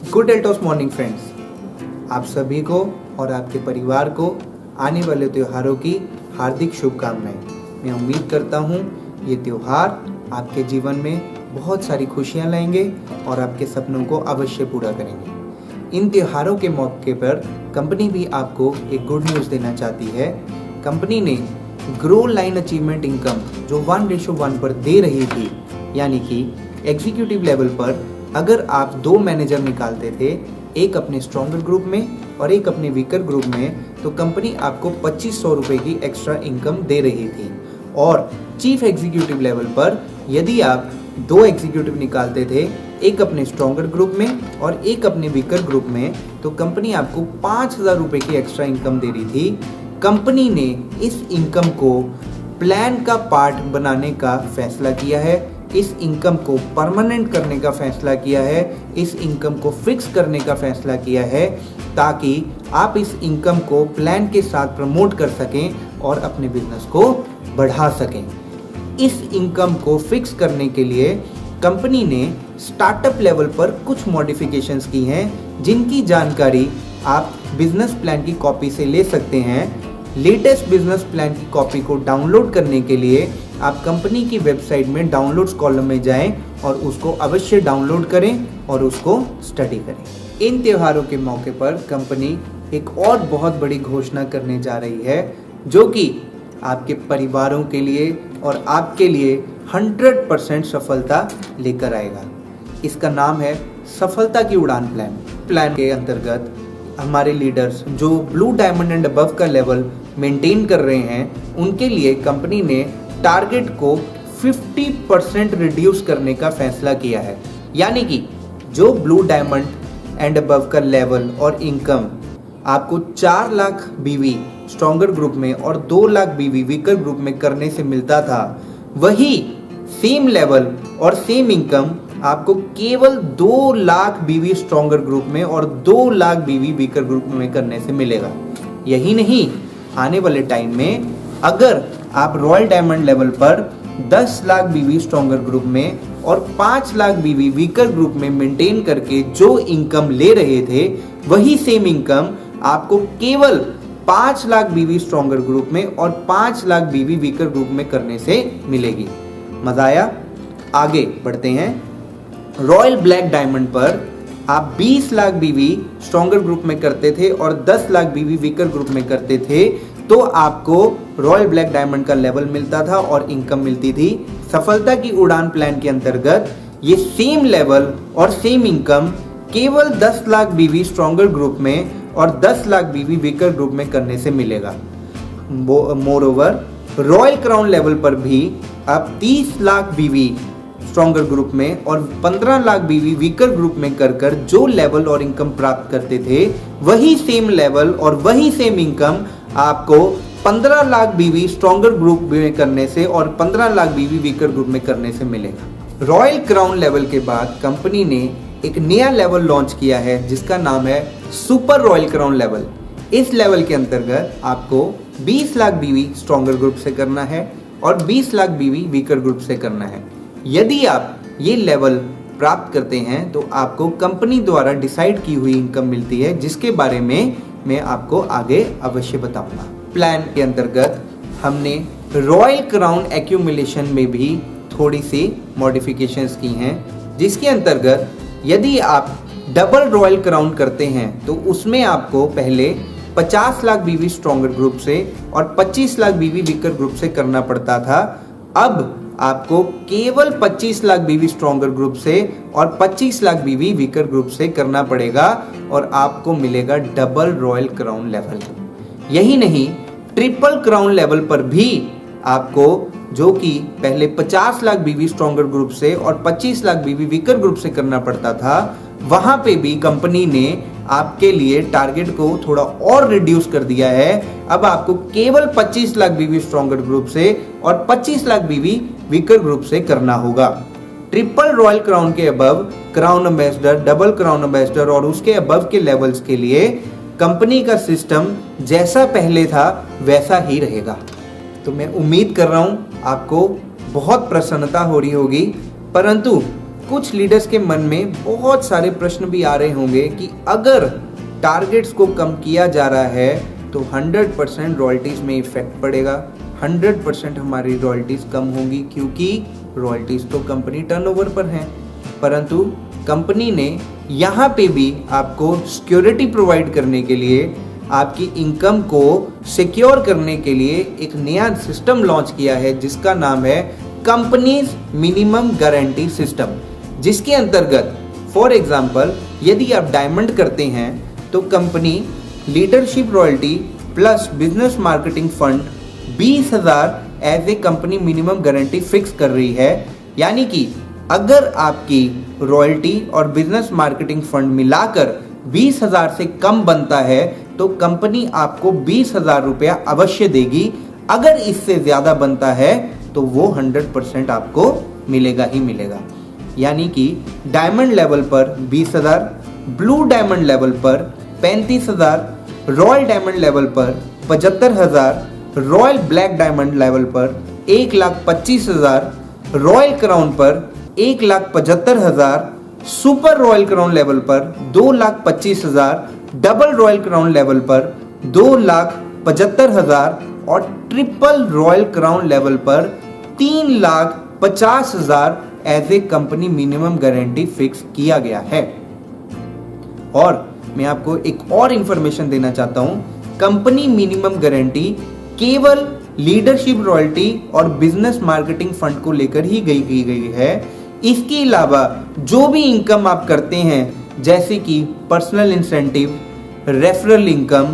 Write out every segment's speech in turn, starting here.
Good एल्टोस morning friends, आप सभी को और आपके परिवार को आने वाले त्योहारों की हार्दिक शुभकामनाएं। मैं उम्मीद करता हूं ये त्योहार आपके जीवन में बहुत सारी खुशियां लाएंगे और आपके सपनों को अवश्य पूरा करेंगे। इन त्योहारों के मौके पर कंपनी भी आपको एक गुड न्यूज़ देना चाहती है। कंपनी ने ग्रो लाइन अचीवमेंट इनकम जो 1:1 पर दे रही थी, यानी कि एग्जीक्यूटिव लेवल पर अगर आप 2 मैनेजर निकालते थे, एक अपने स्ट्रॉन्गर ग्रुप में और एक अपने वीकर ग्रुप में, तो कंपनी आपको 2500 रुपये की एक्स्ट्रा इनकम दे रही थी। और चीफ एग्जीक्यूटिव लेवल पर यदि आप 2 एग्जीक्यूटिव निकालते थे, एक अपने स्ट्रॉन्गर ग्रुप में और एक अपने वीकर ग्रुप में, तो कंपनी आपको 5000 रुपये की एक्स्ट्रा इनकम दे रही थी। कंपनी ने इस इनकम को प्लान का पार्ट बनाने का फैसला किया है, इस इनकम को परमानेंट करने का फैसला किया है, इस इनकम को फिक्स करने का फैसला किया है, ताकि आप इस इनकम को प्लान के साथ प्रमोट कर सकें और अपने बिजनेस को बढ़ा सकें। इस इनकम को फिक्स करने के लिए कंपनी ने स्टार्टअप लेवल पर कुछ मॉडिफिकेशंस की हैं, जिनकी जानकारी आप बिजनेस प्लान की कॉपी से ले सकते हैं। लेटेस्ट बिजनेस प्लान की कॉपी को डाउनलोड करने के लिए आप कंपनी की वेबसाइट में डाउनलोड्स कॉलम में जाएं और उसको अवश्य डाउनलोड करें और उसको स्टडी करें। इन त्योहारों के मौके पर कंपनी एक और बहुत बड़ी घोषणा करने जा रही है, जो कि आपके परिवारों के लिए और आपके लिए 100% सफलता लेकर आएगा। इसका नाम है सफलता की उड़ान प्लान। प्लान के अंतर्गत हमारे लीडर्स जो ब्लू डायमंड एंड अबव का लेवल मेंटेन कर रहे हैं, उनके लिए कंपनी ने टारगेट को 50% रिड्यूस करने का फैसला किया है। यानी कि जो ब्लू डायमंड एंड अबव का लेवल और इनकम आपको 4 लाख बीवी स्ट्रॉन्गर ग्रुप में और 2 लाख बीवी वीकर ग्रुप में करने से मिलता था, वही सेम लेवल और सेम इनकम आपको केवल 2 लाख बीवी स्ट्रॉन्गर ग्रुप में और 2 लाख बीवी वीकर ग्रुप में करने से मिलेगा। यही नहीं, आने वाले टाइम में अगर आप रॉयल डायमंड लेवल पर 10 लाख बीवी स्ट्रॉन्गर ग्रुप में और 5 लाख बीवी वीकर ग्रुप में मेंटेन करके जो इनकम ले रहे थे, वही सेम इनकम आपको केवल 5 लाख बीवी स्ट्रॉन्गर ग्रुप में और 5 लाख बीवी वीकर ग्रुप में करने से मिलेगी। मजा आया? आगे बढ़ते हैं। रॉयल ब्लैक डायमंड पर आप 20 लाख बीवी स्ट्रॉन्गर ग्रुप में करते थे और 10 लाख बीवी वीकर ग्रुप में करते थे, तो आपको रॉयल ब्लैक डायमंड का लेवल मिलता था और इनकम मिलती थी। सफलता की उड़ान प्लान के अंतर्गत ये सेम लेवल और सेम इनकम केवल 10 लाख बीवी स्ट्रॉन्गर ग्रुप में और 10 लाख बीवी वीकर ग्रुप में करने से मिलेगा। More over, royal crown level पर भी आप 30 लाख बीवी स्ट्रॉन्गर ग्रुप में और 15 लाख बीवी वीकर ग्रुप में कर जो लेवल और इनकम प्राप्त करते थे, वही सेम लेवल और वही सेम इनकम आपको 15 लाख बीवी स्ट्रॉन्गर ग्रुप में करने से और 15 लाख बीवी वीकर ग्रुप में करने से मिलेगा। रॉयल क्राउन लेवल के बाद कंपनी ने एक नया लेवल लॉन्च किया है, जिसका नाम है सुपर रॉयल क्राउन लेवल। इस लेवल के अंतर्गत आपको 20 लाख बीवी स्ट्रॉन्गर ग्रुप से करना है और 20 लाख बीवी वीकर ग्रुप से करना है। यदि आप ये लेवल प्राप्त करते हैं, तो आपको कंपनी द्वारा डिसाइड की हुई इनकम मिलती है, जिसके बारे में मैं आपको आगे अवश्य बताऊंगा। प्लान के अंतर्गत हमने रॉयल क्राउन एक्यूमुलेशन में भी थोड़ी सी मॉडिफिकेशंस की हैं, जिसके अंतर्गत यदि आप डबल रॉयल क्राउन करते हैं, तो उसमें आपको पहले 50 लाख बीवी स्ट्रॉन्गर ग्रुप से और 25 लाख बीवी वीकर ग्रुप से करना पड़ता था। अब आपको केवल 25 लाख बीवी स्ट्रॉन्गर ग्रुप से और 25 लाख बीवी वीकर ग्रुप से करना पड़ेगा और आपको मिलेगा डबल रॉयल क्राउन लेवल। यही नहीं, ट्रिपल क्राउन लेवल पर भी आपको, जो कि पहले 50 लाख बीवी स्ट्रॉन्गर ग्रुप से और 25 लाख बीवी वीकर ग्रुप से करना पड़ता था, वहां पे भी कंपनी ने आपके लिए टारगेट को थोड़ा और रिड्यूस कर दिया है। अब आपको केवल 25 लाख बीवी स्ट्रॉन्गर ग्रुप से और 25 लाख बीवी वीकर ग्रुप से करना होगा। ट्रिपल रॉयल क्राउन के above crown ambassador, double crown ambassador और उसके अबव के लेवल्स के लिए कंपनी का सिस्टम जैसा पहले था वैसा ही रहेगा। तो मैं उम्मीद कर रहा हूं आपको बहुत प्रसन्नता हो रही होगी, परंतु कुछ लीडर्स के मन में बहुत सारे प्रश्न भी आ रहे होंगे कि अगर टारगेट्स को कम किया जा रहा है तो 100% रॉयल्टीज में इफेक्ट पड़ेगा, 100% हमारी रॉयल्टीज कम होंगी, क्योंकि रॉयल्टीज तो कंपनी टर्नओवर पर हैं। परंतु कंपनी ने यहाँ पे भी आपको सिक्योरिटी प्रोवाइड करने के लिए, आपकी इनकम को सिक्योर करने के लिए एक नया सिस्टम लॉन्च किया है जिसका नाम है कंपनीज मिनिमम गारंटी सिस्टम, जिसके अंतर्गत फॉर एग्जांपल यदि आप डायमंड करते हैं तो company leadership royalty plus business marketing fund 20,000 as a company minimum guarantee fix कर रही है। यानी कि अगर आपकी रॉयल्टी और बिजनेस मार्केटिंग फंड मिलाकर 20,000 से कम बनता है तो कंपनी आपको 20,000 रुपया अवश्य देगी। अगर इससे ज्यादा बनता है तो वो 100% आपको मिलेगा ही मिलेगा। यानी कि डायमंड लेवल पर 20,000, ब्लू डायमंड लेवल पर 35,000, रॉयल डायमंड लेवल पर 75,000, रॉयल ब्लैक डायमंड लेवल पर 1,25,000, रॉयल क्राउन पर 1,75,000, सुपर रॉयल क्राउन लेवल पर 2,25,000, डबल रॉयल क्राउन लेवल पर 2,75,000 और ट्रिपल रॉयल क्राउन लेवल पर 3,50,000 as a company minimum guarantee fix किया गया है। और मैं आपको एक और इंफॉर्मेशन देना चाहता हूं, कंपनी मिनिमम गारंटी केवल लीडरशिप रॉयल्टी और बिजनेस मार्केटिंग फंड को लेकर ही की गई है। इसके अलावा जो भी इनकम आप करते हैं जैसे कि personal incentive, referral income,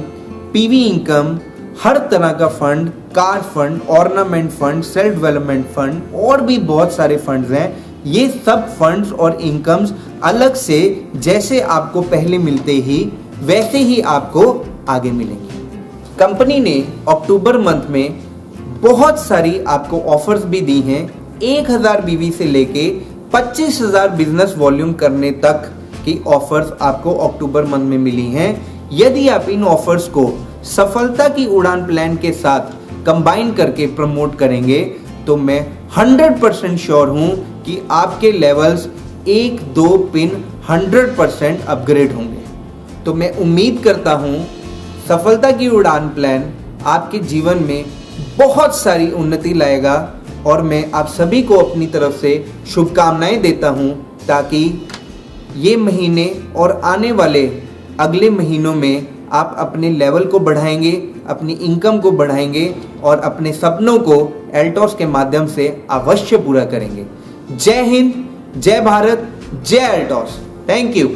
PV income, हर तरह का fund, car fund, ornament fund, self development fund और भी बहुत सारे फंड्स हैं, ये सब फंड्स और इनकम्स अलग से जैसे आपको पहले मिलते ही वैसे ही आपको आगे मिलेंगी। कंपनी ने अक्टूबर मंथ में बहुत सारी आपको ऑफर्स भी दी हैं। 1,000 बीवी से लेके 25,000 बिजनेस वॉल्यूम करने तक की ऑफर्स आपको अक्टूबर मंथ में मिली हैं। यदि आप इन ऑफर्स को सफलता की उड़ान प्लान के साथ कंबाइन करके प्रमोट करेंगे तो मैं 100% श्योर हूं कि आपके लेवल्स 1-2 पिन 100% अपग्रेड होंगे। तो मैं उम्मीद करता हूं सफलता की उड़ान प्लान आपके जीवन में बहुत सारी उन्नति लाएगा और मैं आप सभी को अपनी तरफ से शुभकामनाएं देता हूं ताकि ये महीने और आने वाले अगले महीनों में आप अपने लेवल को बढ़ाएंगे, अपनी इनकम को बढ़ाएंगे और अपने सपनों को एल्टॉस के माध्यम से अवश्य पूरा करेंगे। जय हिंद, जय भारत, जय एल्टॉस। Thank you.